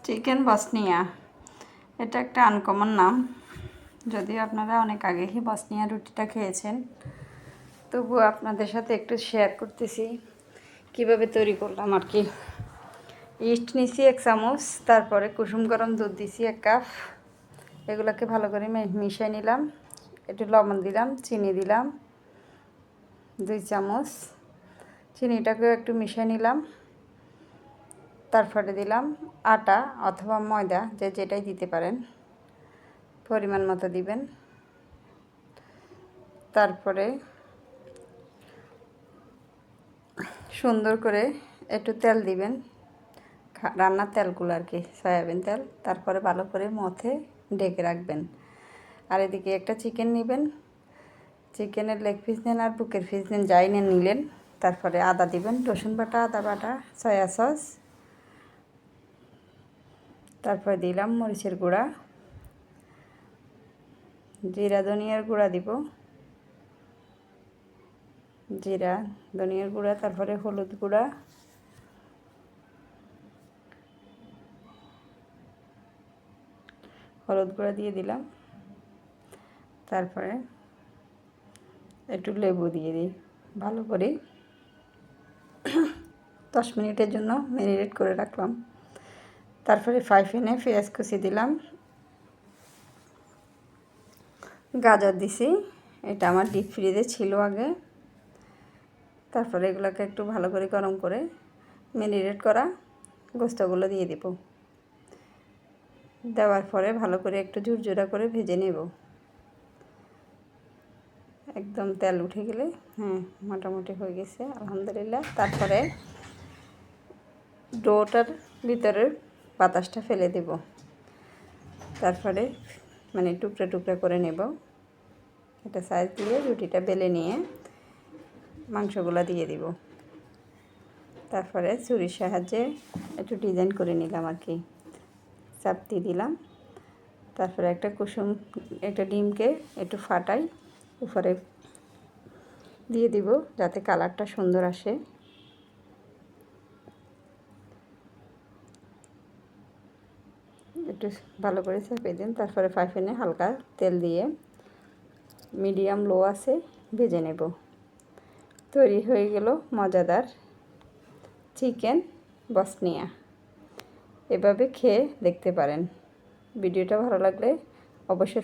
Chicken Bosnia, এটা একটা uncommon নাম। যদিও আপনারা অনেক আগেই বসনিয়া রুটিটা খেয়েছেন, তবুও আপনাদের সাথে একটু শেয়ার করতেছি কিভাবে তৈরি করলাম আর কি। ইস্ট নিছি 1 চামচ, তারপরে কুসুম গরম দুধ দিছি 1 কাপ। এগুলোকে ভালো করে মিশিয়ে নিলাম। একটু লবণ দিলাম, চিনি দিলাম 2 চামচ। চিনিটাকেও একটু মিশিয়ে নিলাম। তারপরে দিলাম আটা অথবা ময়দা, যেটাই দিতে পারেন, পরিমাণ মতো দিবেন। তারপরে সুন্দর করে একটু তেল দিবেন, রান্নার তেলগুলো আর কি, সয়াবিন তেল। তারপরে ভালো করে মথে ঢেকে রাখবেন। আর এদিকে একটা চিকেন নেবেন, চিকেনের লেগ পিস নেন আর বুকের পিস নেন, যাই নেন নিলেন। তারপরে আদা দিবেন, রসুন বাটা, আদা বাটা, সয়া সস। তারপরে দিলাম মরিচের গুঁড়া, জিরা ধনিয়ার গুঁড়া দিব, জিরা ধনিয়ার গুঁড়া। তারপরে হলুদ গুঁড়া, হলুদ গুঁড়া দিয়ে দিলাম। তারপরে একটু লেবু দিয়ে দিই, ভালো করে 10 মিনিটের জন্য ম্যারিনেট করে রাখলাম। তারপরে ফ্রাই প্যানে পেঁয়াজ কুচি দিলাম, গাজর দিছি, এটা আমার ডিপ ফ্রিজে ছিল আগে। তারপরে এগুলোকে একটু ভালো করে গরম করে ম্যারিনেট করা গোস্তগুলো দিয়ে দেব। দেওয়ার পরে ভালো করে একটু ঝুরঝুরা করে ভেজে নেব। একদম তেল উঠে গেলে, মোটামুটি হয়ে গেছে আলহামদুলিল্লাহ। তারপরে ডোটার ভিতরে বাতাসটা ফেলে দেব। তারপরে টুকরা টুকরা করে নেব। এটা সাইজ দিয়ে রুটিটা বেলে নিয়ে মাংসগুলো দিয়ে দিব। তারপরে ছুরির সাহায্যে একটু ডিজাইন করে নিলাম আর কি, চাপতি দিলাম। তারপরে একটা ডিমকে একটু ফাটাই উপরে দিয়ে দিব, যাতে কালারটা সুন্দর আসে। একটু ভালো করে চাপিয়ে দিন। তারপরে ফ্রাই প্যানে হালকা তেল দিয়ে মিডিয়াম লো আছে ভেজে নেব। তৈরি হয়ে গেল মজাদার চিকেন বসনিয়া। এভাবে খেয়ে দেখতে পারেন। ভিডিওটা ভালো লাগলে অবশ্যই